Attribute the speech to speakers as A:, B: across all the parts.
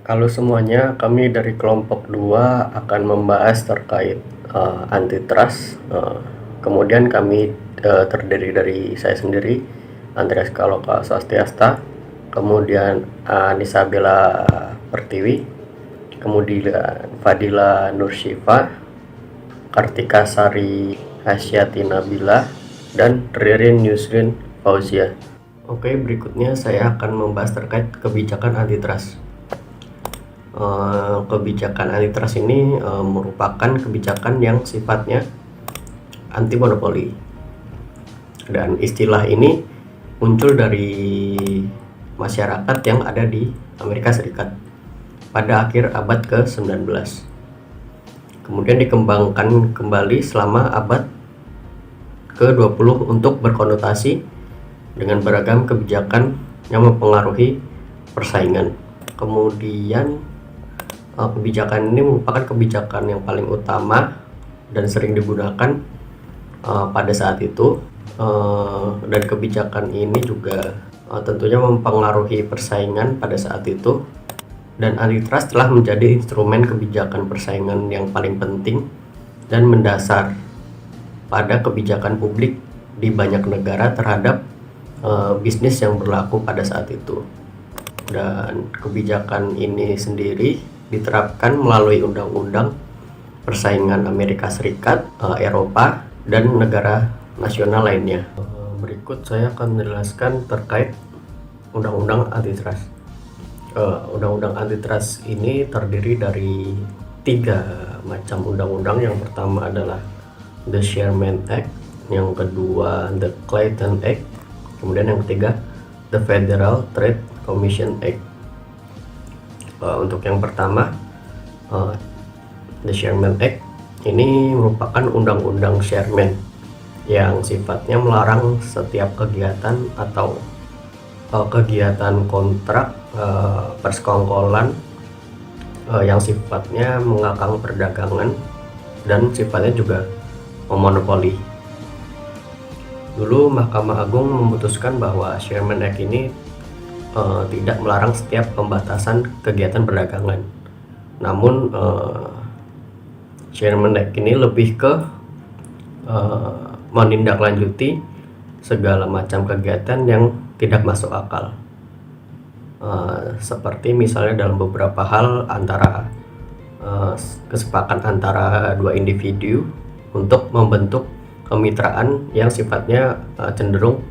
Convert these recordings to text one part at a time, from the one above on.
A: Halo semuanya, kami dari kelompok 2 akan membahas terkait antitrust. Kemudian kami terdiri dari saya sendiri, Andreas Kaloka Swastiasta, kemudian Anissa Bella Pertiwi, kemudian Fadila Nursyifa, Kartika Sari Hasyati Nabila, dan Ririn Yusrin Fauzia. Oke, berikutnya saya akan membahas terkait kebijakan antitrust. Kebijakan antitrust ini merupakan kebijakan yang sifatnya anti monopoli, dan istilah ini muncul dari masyarakat yang ada di Amerika Serikat pada akhir abad ke-19, kemudian dikembangkan kembali selama abad ke-20 untuk berkonotasi dengan beragam kebijakan yang mempengaruhi persaingan. Kemudian kebijakan ini merupakan kebijakan yang paling utama dan sering digunakan pada saat itu, dan kebijakan ini juga tentunya mempengaruhi persaingan pada saat itu, dan antitrust telah menjadi instrumen kebijakan persaingan yang paling penting dan mendasar pada kebijakan publik di banyak negara terhadap bisnis yang berlaku pada saat itu. Dan kebijakan ini sendiri diterapkan melalui undang-undang persaingan Amerika Serikat, Eropa, dan negara nasional lainnya. Berikut saya akan menjelaskan terkait undang-undang antitrust. Undang-undang antitrust ini terdiri dari 3 macam undang-undang. Yang pertama adalah The Sherman Act, yang kedua The Clayton Act, kemudian yang ketiga The Federal Trade Commission Act. Untuk yang pertama, The Sherman Act ini merupakan undang-undang Sherman yang sifatnya melarang setiap kegiatan atau kegiatan kontrak persekongkolan yang sifatnya mengekang perdagangan dan sifatnya juga memonopoli. Dulu Mahkamah Agung memutuskan bahwa Sherman Act ini tidak melarang setiap pembatasan kegiatan perdagangan. Namun Sherman Act ini lebih ke menindaklanjuti segala macam kegiatan yang tidak masuk akal, seperti misalnya dalam beberapa hal antara kesepakatan antara 2 individu untuk membentuk kemitraan yang sifatnya cenderung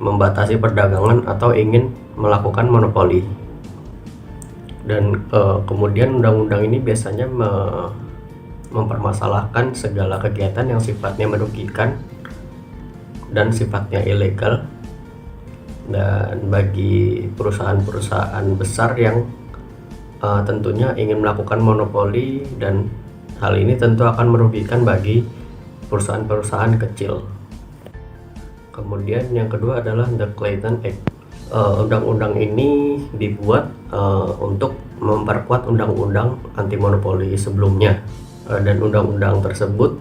A: membatasi perdagangan atau ingin melakukan monopoli. Dan kemudian undang-undang ini biasanya mempermasalahkan segala kegiatan yang sifatnya merugikan dan sifatnya ilegal, dan bagi perusahaan-perusahaan besar yang tentunya ingin melakukan monopoli, dan hal ini tentu akan merugikan bagi perusahaan-perusahaan kecil. Kemudian yang kedua adalah The Clayton Act. Undang-undang ini dibuat untuk memperkuat undang-undang anti monopoli sebelumnya, dan undang-undang tersebut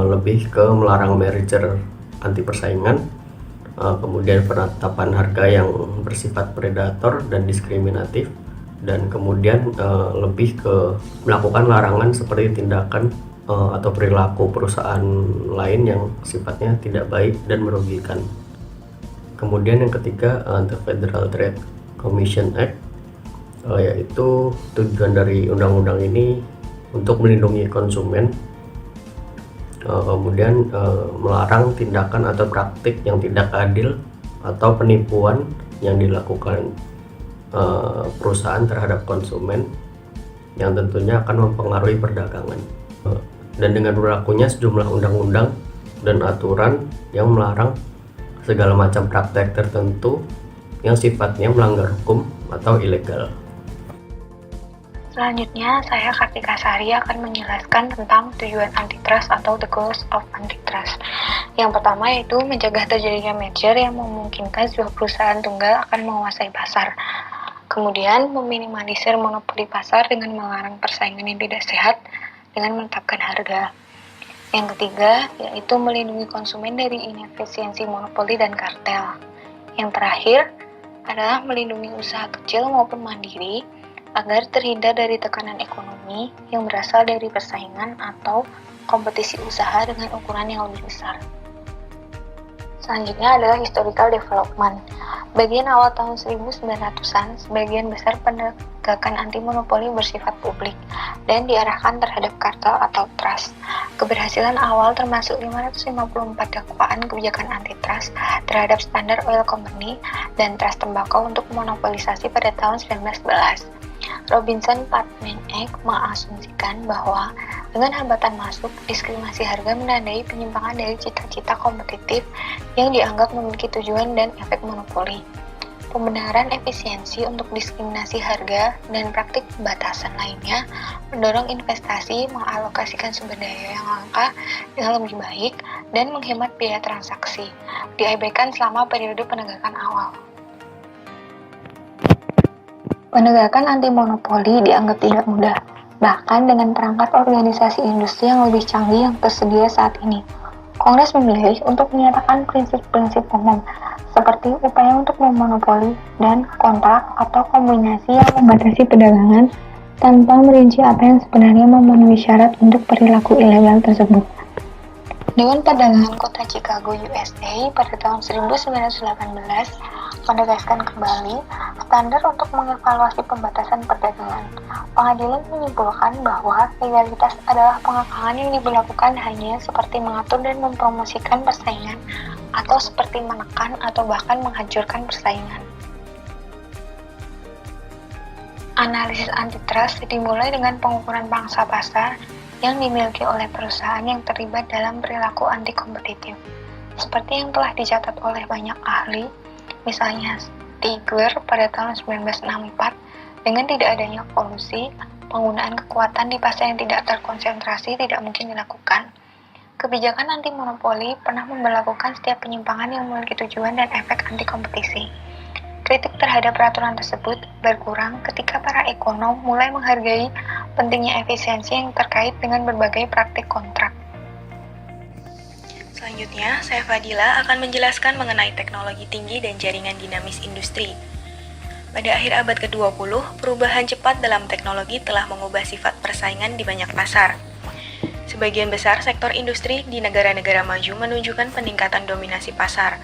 A: lebih ke melarang merger anti persaingan, kemudian penetapan harga yang bersifat predator dan diskriminatif, dan kemudian lebih ke melakukan larangan seperti tindakan atau perilaku perusahaan lain yang sifatnya tidak baik dan merugikan. Kemudian yang ketiga, The Federal Trade Commission Act, yaitu tujuan dari undang-undang ini untuk melindungi konsumen, kemudian melarang tindakan atau praktik yang tidak adil atau penipuan yang dilakukan perusahaan terhadap konsumen, yang tentunya akan mempengaruhi perdagangan. Dan dengan berlakunya sejumlah undang-undang dan aturan yang melarang segala macam praktek tertentu yang sifatnya melanggar hukum atau ilegal.
B: Selanjutnya, saya Kartika Sari akan menjelaskan tentang tujuan antitrust atau the goals of antitrust. Yang pertama yaitu mencegah terjadinya merger yang memungkinkan sebuah perusahaan tunggal akan menguasai pasar. Kemudian, meminimalisir monopoli pasar dengan melarang persaingan yang tidak sehat dengan menetapkan harga. Yang ketiga, yaitu melindungi konsumen dari inefisiensi monopoli dan kartel. Yang terakhir adalah melindungi usaha kecil maupun mandiri agar terhindar dari tekanan ekonomi yang berasal dari persaingan atau kompetisi usaha dengan ukuran yang lebih besar. Selanjutnya adalah historical development. Bagian awal tahun 1900-an, sebagian besar penegakan anti monopoli bersifat publik dan diarahkan terhadap kartel atau trust. Keberhasilan awal termasuk 554 dakwaan kebijakan antitrust terhadap Standard Oil Company dan Trust Tembakau untuk monopolisasi pada tahun 1911. Robinson Putnam Act mengasumsikan bahwa dengan hambatan masuk, diskriminasi harga menandai penyimpangan dari cita-cita kompetitif yang dianggap memiliki tujuan dan efek monopoli. Pembenaran efisiensi untuk diskriminasi harga dan praktik pembatasan lainnya mendorong investasi mengalokasikan sumber daya yang langka dengan lebih baik dan menghemat biaya transaksi, diabaikan selama periode penegakan awal. Penegakan anti monopoli dianggap tidak mudah, bahkan dengan perangkat organisasi industri yang lebih canggih yang tersedia saat ini. Kongres memilih untuk menyatakan prinsip-prinsip umum, seperti upaya untuk memonopoli dan kontrak atau kombinasi yang membatasi perdagangan tanpa merinci apa yang sebenarnya memenuhi syarat untuk perilaku ilegal tersebut. Dewan Perdagangan Kota Chicago, USA pada tahun 1918 menegaskan kembali standar untuk mengevaluasi pembatasan perdagangan. Pengadilan menyimpulkan bahwa legalitas adalah pengekangan yang diberlakukan hanya seperti mengatur dan mempromosikan persaingan atau seperti menekan atau bahkan menghancurkan persaingan. Analisis antitrust dimulai dengan pengukuran pangsa pasar yang dimiliki oleh perusahaan yang terlibat dalam perilaku anti-kompetitif. Seperti yang telah dicatat oleh banyak ahli, misalnya Stigler pada tahun 1964, dengan tidak adanya polusi, penggunaan kekuatan di pasar yang tidak terkonsentrasi tidak mungkin dilakukan. Kebijakan anti-monopoli pernah memberlakukan setiap penyimpangan yang memiliki tujuan dan efek anti-kompetisi. Kritik terhadap peraturan tersebut berkurang ketika para ekonom mulai menghargai pentingnya efisiensi yang terkait dengan berbagai praktik kontrak. Selanjutnya, saya Fadila akan menjelaskan mengenai teknologi tinggi dan jaringan dinamis industri. Pada akhir abad ke-20, perubahan cepat dalam teknologi telah mengubah sifat persaingan di banyak pasar. Sebagian besar sektor industri di negara-negara maju menunjukkan peningkatan dominasi pasar.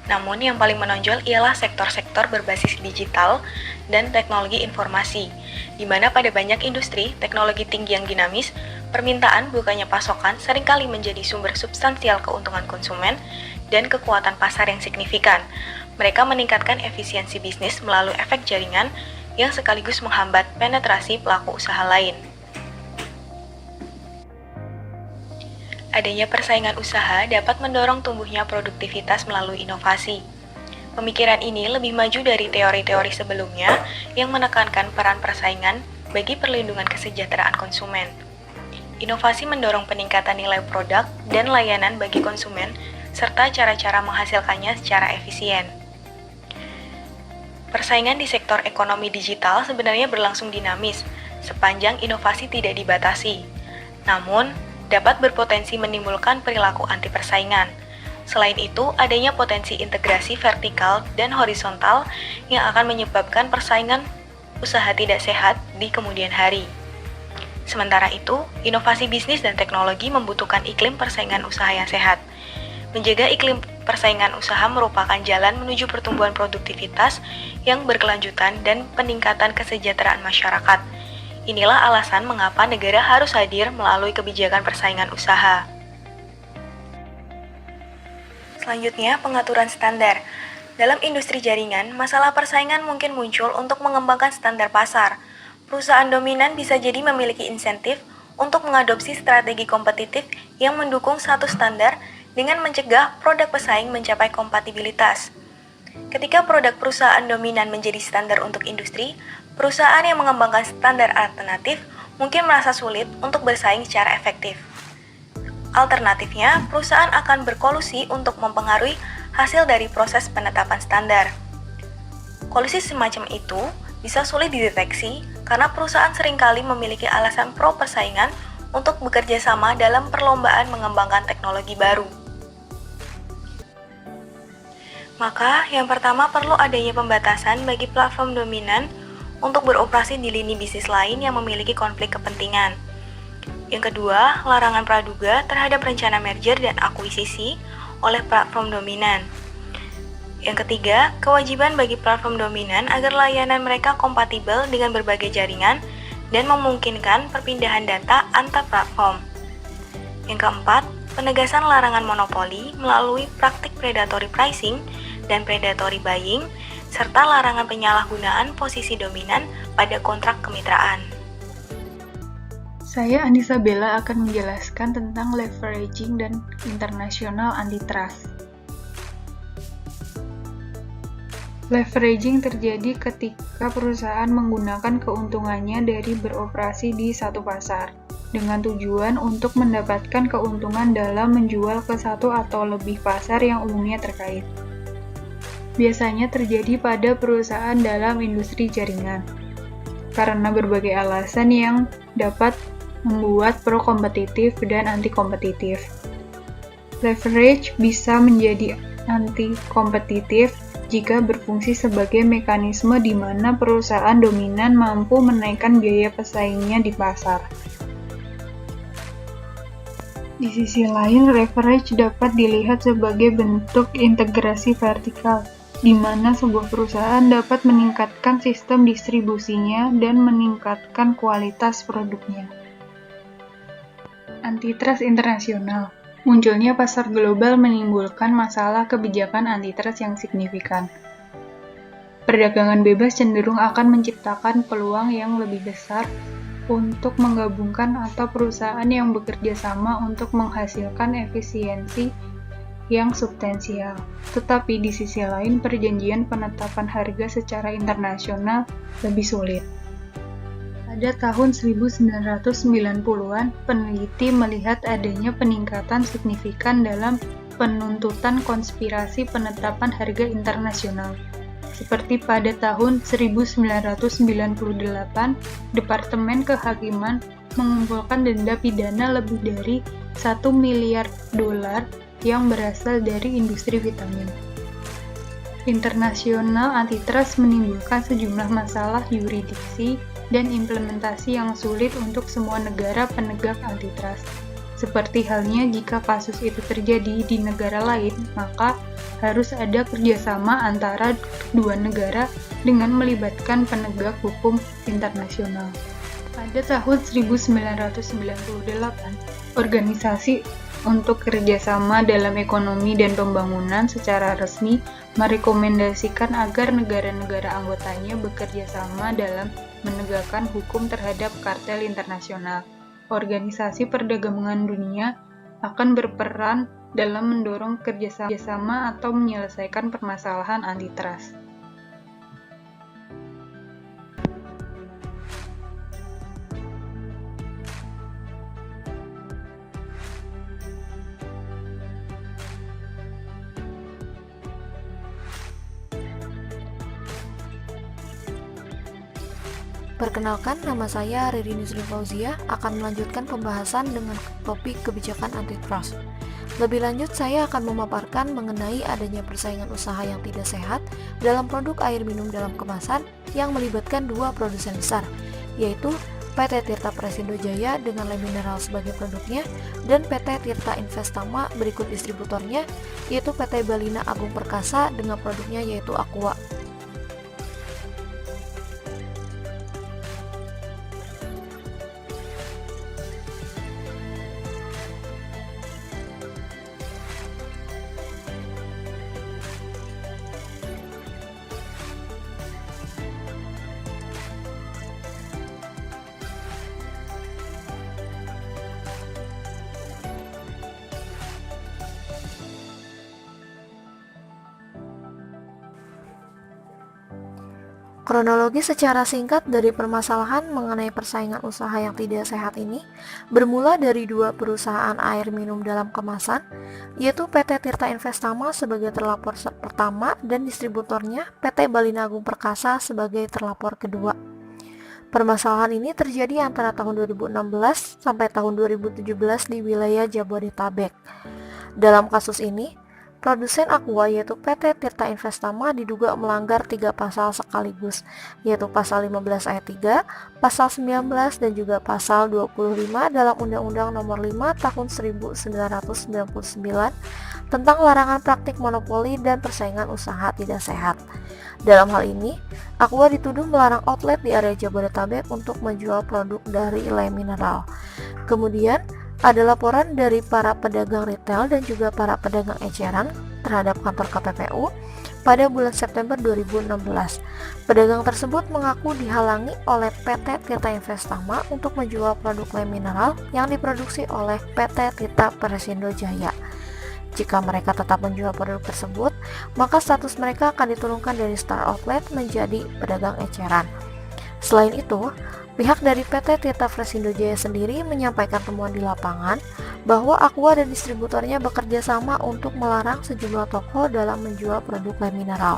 B: Namun yang paling menonjol ialah sektor-sektor berbasis digital dan teknologi informasi, di mana pada banyak industri teknologi tinggi yang dinamis, permintaan bukannya pasokan seringkali menjadi sumber substansial keuntungan konsumen dan kekuatan pasar yang signifikan. Mereka meningkatkan efisiensi bisnis melalui efek jaringan yang sekaligus menghambat penetrasi pelaku usaha lain. Adanya persaingan usaha dapat mendorong tumbuhnya produktivitas melalui inovasi. Pemikiran ini lebih maju dari teori-teori sebelumnya yang menekankan peran persaingan bagi perlindungan kesejahteraan konsumen. Inovasi mendorong peningkatan nilai produk dan layanan bagi konsumen, serta cara-cara menghasilkannya secara efisien. Persaingan di sektor ekonomi digital sebenarnya berlangsung dinamis, sepanjang inovasi tidak dibatasi. Namun, dapat berpotensi menimbulkan perilaku anti persaingan. Selain itu, adanya potensi integrasi vertikal dan horizontal yang akan menyebabkan persaingan usaha tidak sehat di kemudian hari. Sementara itu, inovasi bisnis dan teknologi membutuhkan iklim persaingan usaha yang sehat. Menjaga iklim persaingan usaha merupakan jalan menuju pertumbuhan produktivitas yang berkelanjutan dan peningkatan kesejahteraan masyarakat. Inilah alasan mengapa negara harus hadir melalui kebijakan persaingan usaha. Selanjutnya, pengaturan standar. Dalam industri jaringan, masalah persaingan mungkin muncul untuk mengembangkan standar pasar. Perusahaan dominan bisa jadi memiliki insentif untuk mengadopsi strategi kompetitif yang mendukung satu standar dengan mencegah produk pesaing mencapai kompatibilitas. Ketika produk perusahaan dominan menjadi standar untuk industri, perusahaan yang mengembangkan standar alternatif mungkin merasa sulit untuk bersaing secara efektif. Alternatifnya, perusahaan akan berkolusi untuk mempengaruhi hasil dari proses penetapan standar. Kolusi semacam itu bisa sulit dideteksi karena perusahaan seringkali memiliki alasan pro persaingan untuk bekerja sama dalam perlombaan mengembangkan teknologi baru. Maka, yang pertama perlu adanya pembatasan bagi platform dominan untuk beroperasi di lini bisnis lain yang memiliki konflik kepentingan. Yang kedua, larangan praduga terhadap rencana merger dan akuisisi oleh platform dominan. Yang ketiga, kewajiban bagi platform dominan agar layanan mereka kompatibel dengan berbagai jaringan dan memungkinkan perpindahan data antar platform. Yang keempat, penegasan larangan monopoli melalui praktik predatory pricing dan predatory buying, serta larangan penyalahgunaan posisi dominan pada kontrak kemitraan.
C: Saya Anissa Bella akan menjelaskan tentang leveraging dan international antitrust. Leveraging terjadi ketika perusahaan menggunakan keuntungannya dari beroperasi di satu pasar, dengan tujuan untuk mendapatkan keuntungan dalam menjual ke satu atau lebih pasar yang umumnya terkait. Biasanya terjadi pada perusahaan dalam industri jaringan, karena berbagai alasan yang dapat membuat pro-kompetitif dan anti-kompetitif. Leverage bisa menjadi anti-kompetitif jika berfungsi sebagai mekanisme di mana perusahaan dominan mampu menaikkan biaya pesaingnya di pasar. Di sisi lain, leverage dapat dilihat sebagai bentuk integrasi vertikal, di mana sebuah perusahaan dapat meningkatkan sistem distribusinya dan meningkatkan kualitas produknya. Antitrust internasional. Munculnya pasar global menimbulkan masalah kebijakan antitrust yang signifikan. Perdagangan bebas cenderung akan menciptakan peluang yang lebih besar untuk menggabungkan atau perusahaan yang bekerja sama untuk menghasilkan efisiensi yang substansial. Tetapi di sisi lain, perjanjian penetapan harga secara internasional lebih sulit. Pada tahun 1990-an, peneliti melihat adanya peningkatan signifikan dalam penuntutan konspirasi penetapan harga internasional. Seperti pada tahun 1998, Departemen Kehakiman mengumpulkan denda pidana lebih dari $1 miliar yang berasal dari industri vitamin. Internasional antitrust menimbulkan sejumlah masalah yurisdiksi dan implementasi yang sulit untuk semua negara penegak antitrust. Seperti halnya jika kasus itu terjadi di negara lain, maka harus ada kerjasama antara dua negara dengan melibatkan penegak hukum internasional. Pada tahun 1998, Organisasi untuk Kerjasama dalam Ekonomi dan Pembangunan secara resmi merekomendasikan agar negara-negara anggotanya bekerja sama dalam menegakkan hukum terhadap kartel internasional. Organisasi Perdagangan Dunia akan berperan dalam mendorong kerjasama atau menyelesaikan permasalahan antitrust.
D: Perkenalkan, nama saya Riri Nusrin Fauzia akan melanjutkan pembahasan dengan topik kebijakan antitrust. Lebih lanjut, saya akan memaparkan mengenai adanya persaingan usaha yang tidak sehat dalam produk air minum dalam kemasan yang melibatkan dua produsen besar, yaitu PT Tirta Presindo Jaya dengan Le Mineral sebagai produknya dan PT Tirta Investama berikut distributornya, yaitu PT Balina Agung Perkasa dengan produknya yaitu Aqua. Kronologi secara singkat dari permasalahan mengenai persaingan usaha yang tidak sehat ini bermula dari dua perusahaan air minum dalam kemasan, yaitu PT Tirta Investama sebagai terlapor pertama dan distributornya PT Balina Agung Perkasa sebagai terlapor kedua. Permasalahan ini terjadi antara tahun 2016 sampai tahun 2017 di wilayah Jabodetabek. Dalam kasus ini, Produsen Aqua yaitu PT Tirta Investama diduga melanggar 3 pasal sekaligus, yaitu pasal 15 ayat 3, pasal 19 dan juga pasal 25 dalam Undang-Undang Nomor 5 Tahun 1999 tentang larangan praktik monopoli dan persaingan usaha tidak sehat. Dalam hal ini, Aqua dituduh melarang outlet di area Jabodetabek untuk menjual produk dari Le Mineral. Kemudian, ada laporan dari para pedagang retail dan juga para pedagang eceran terhadap kantor KPPU pada bulan September 2016. Pedagang tersebut mengaku dihalangi oleh PT Tirta Investama untuk menjual produk Le Mineral yang diproduksi oleh PT Tirta Persindo Jaya. Jika mereka tetap menjual produk tersebut, maka status mereka akan diturunkan dari Star Outlet menjadi pedagang eceran. Selain itu, pihak dari PT Tirta Persindo Jaya sendiri menyampaikan temuan di lapangan bahwa Aqua dan distributornya bekerja sama untuk melarang sejumlah toko dalam menjual produk Le Mineral.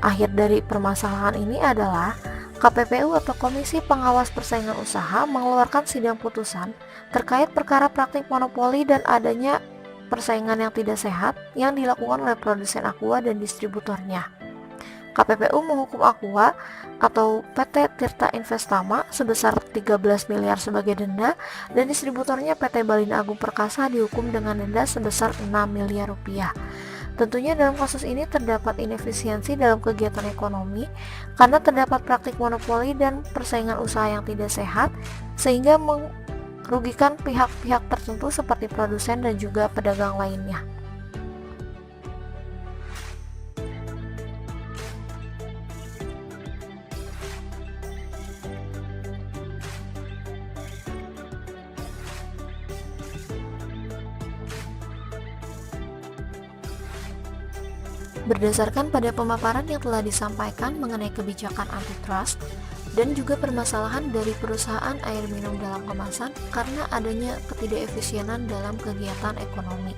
D: Akhir dari permasalahan ini adalah KPPU atau Komisi Pengawas Persaingan Usaha mengeluarkan sidang putusan terkait perkara praktik monopoli dan adanya persaingan yang tidak sehat yang dilakukan oleh produsen Aqua dan distributornya. KPPU menghukum Aqua atau PT Tirta Investama sebesar 13 miliar sebagai denda dan distributornya PT Balina Agung Perkasa dihukum dengan denda sebesar 6 miliar rupiah. Tentunya dalam kasus ini terdapat inefisiensi dalam kegiatan ekonomi karena terdapat praktik monopoli dan persaingan usaha yang tidak sehat sehingga merugikan pihak-pihak tertentu seperti produsen dan juga pedagang lainnya. Berdasarkan pada pemaparan yang telah disampaikan mengenai kebijakan antitrust dan juga permasalahan dari perusahaan air minum dalam kemasan karena adanya ketidakefisienan dalam kegiatan ekonomi.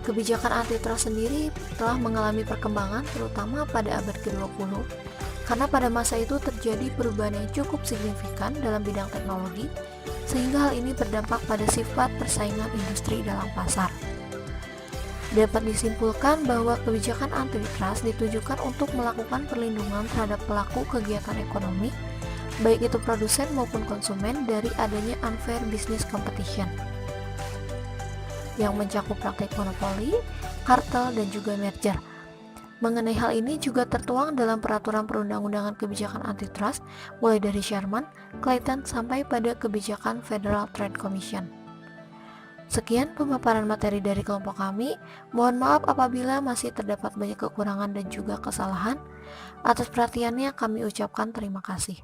D: Kebijakan antitrust sendiri telah mengalami perkembangan terutama pada abad ke-20 karena pada masa itu terjadi perubahan yang cukup signifikan dalam bidang teknologi sehingga hal ini berdampak pada sifat persaingan industri dalam pasar. Dapat disimpulkan bahwa kebijakan antitrust ditujukan untuk melakukan perlindungan terhadap pelaku kegiatan ekonomi, baik itu produsen maupun konsumen dari adanya unfair business competition, yang mencakup praktik monopoli, kartel, dan juga merger. Mengenai hal ini juga tertuang dalam peraturan perundang-undangan kebijakan antitrust, mulai dari Sherman, Clayton, sampai pada kebijakan Federal Trade Commission. Sekian pemaparan materi dari kelompok kami. Mohon maaf apabila masih terdapat banyak kekurangan dan juga kesalahan. Atas perhatiannya kami ucapkan terima kasih.